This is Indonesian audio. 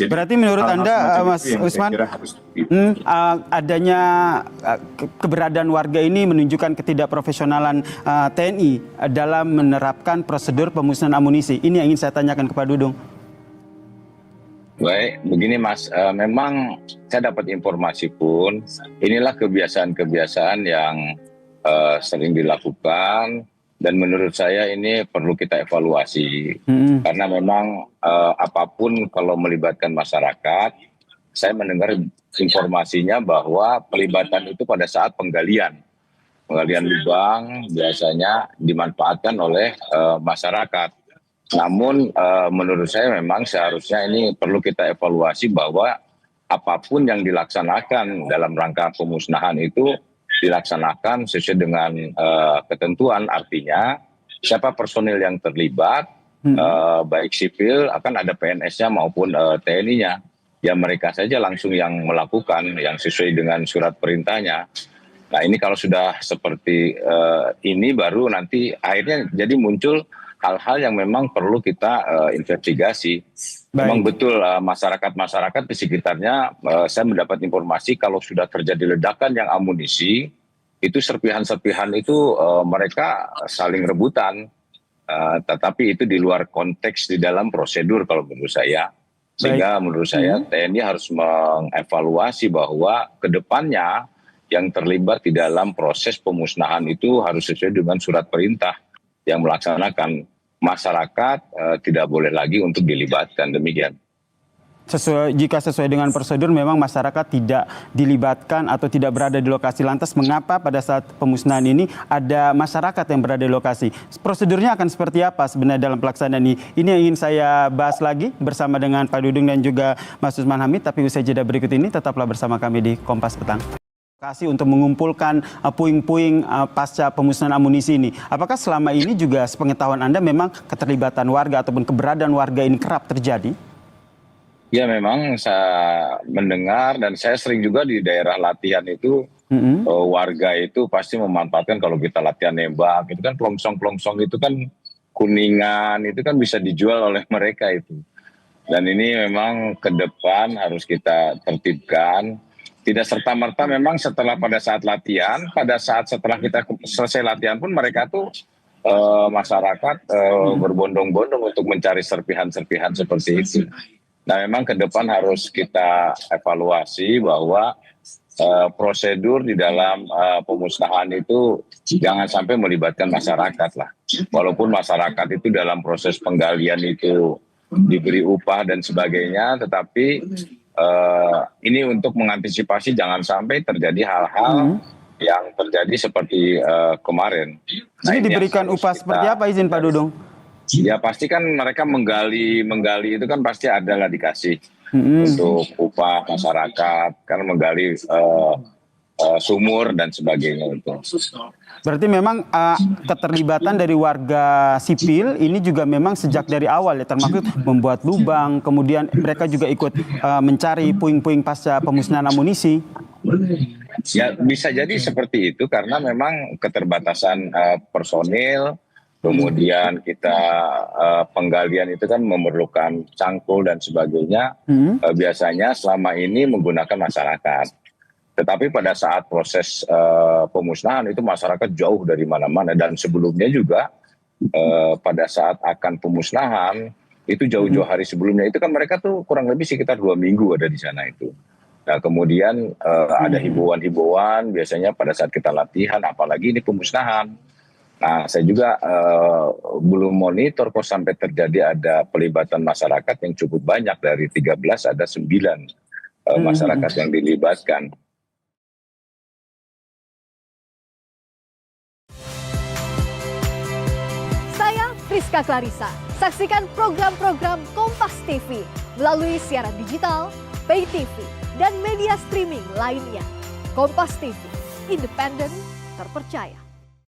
Berarti menurut hal-hal Anda, semacam Mas itu yang saya Usman, kira harus adanya keberadaan warga ini menunjukkan ketidakprofesionalan TNI dalam menerapkan prosedur pemusnahan amunisi. Ini yang ingin saya tanyakan kepada Dudung. Baik, begini Mas, memang saya dapat informasi pun, inilah kebiasaan-kebiasaan yang sering dilakukan, dan menurut saya ini perlu kita evaluasi. Karena memang apapun kalau melibatkan masyarakat, saya mendengar informasinya bahwa pelibatan itu pada saat penggalian lubang biasanya dimanfaatkan oleh masyarakat. Namun menurut saya memang seharusnya ini perlu kita evaluasi bahwa apapun yang dilaksanakan dalam rangka pemusnahan itu dilaksanakan sesuai dengan ketentuan, artinya siapa personil yang terlibat, baik sipil akan ada PNS-nya maupun TNI-nya. Ya mereka saja langsung yang melakukan yang sesuai dengan surat perintahnya. Nah ini kalau sudah seperti ini baru nanti akhirnya jadi muncul hal-hal yang memang perlu kita investigasi. Memang betul masyarakat di sekitarnya, saya mendapat informasi kalau sudah terjadi ledakan yang amunisi, itu serpihan-serpihan itu mereka saling rebutan. Tetapi itu di luar konteks di dalam prosedur kalau menurut saya. Sehingga menurut saya TNI harus mengevaluasi bahwa ke depannya yang terlibat di dalam proses pemusnahan itu harus sesuai dengan surat perintah yang melaksanakan. Masyarakat tidak boleh lagi untuk dilibatkan, demikian. Jika sesuai dengan prosedur memang masyarakat tidak dilibatkan atau tidak berada di lokasi, lantas mengapa pada saat pemusnahan ini ada masyarakat yang berada di lokasi? Prosedurnya akan seperti apa sebenarnya dalam pelaksanaan ini? Ini yang ingin saya bahas lagi bersama dengan Pak Dudung dan juga Mas Usman Hamid, tapi usai jeda berikut ini tetaplah bersama kami di Kompas Petang. Untuk mengumpulkan puing-puing pasca pemusnahan amunisi ini. Apakah selama ini juga sepengetahuan Anda memang keterlibatan warga ataupun keberadaan warga ini kerap terjadi? Ya memang saya mendengar dan saya sering juga di daerah latihan itu warga itu pasti memanfaatkan kalau kita latihan nembak. Itu kan plongsong-plongsong itu kan kuningan itu kan bisa dijual oleh mereka itu. Dan ini memang ke depan harus kita tertibkan. Tidak serta-merta memang pada saat latihan, setelah kita selesai latihan pun mereka tuh masyarakat berbondong-bondong untuk mencari serpihan-serpihan seperti itu. Nah memang ke depan harus kita evaluasi bahwa prosedur di dalam pemusnahan itu jangan sampai melibatkan masyarakat lah. Walaupun masyarakat itu dalam proses penggalian itu diberi upah dan sebagainya, tetapi ini untuk mengantisipasi jangan sampai terjadi hal-hal yang terjadi seperti kemarin. Nah, ini diberikan upah seperti apa izin Pak Dudung? Ya pasti kan mereka menggali itu kan pasti ada lah dikasih untuk upah masyarakat karena menggali sumur dan sebagainya itu. Berarti memang keterlibatan dari warga sipil ini juga memang sejak dari awal ya, termasuk membuat lubang, kemudian mereka juga ikut mencari puing-puing pasca pemusnahan amunisi. Ya bisa jadi seperti itu karena memang keterbatasan personil, kemudian kita penggalian itu kan memerlukan cangkul dan sebagainya, biasanya selama ini menggunakan masyarakat. Tetapi pada saat proses pemusnahan itu masyarakat jauh dari mana-mana dan sebelumnya juga pada saat akan pemusnahan itu jauh-jauh hari sebelumnya itu kan mereka tuh kurang lebih sekitar 2 minggu ada di sana itu. Nah kemudian ada himbauan biasanya pada saat kita latihan, apalagi ini pemusnahan. Nah saya juga belum monitor kok sampai terjadi ada pelibatan masyarakat yang cukup banyak, dari 13 ada 9 masyarakat yang dilibatkan. Rizka Clarissa. Saksikan program-program Kompas TV melalui siaran digital, pay TV, dan media streaming lainnya. Kompas TV, independen, terpercaya.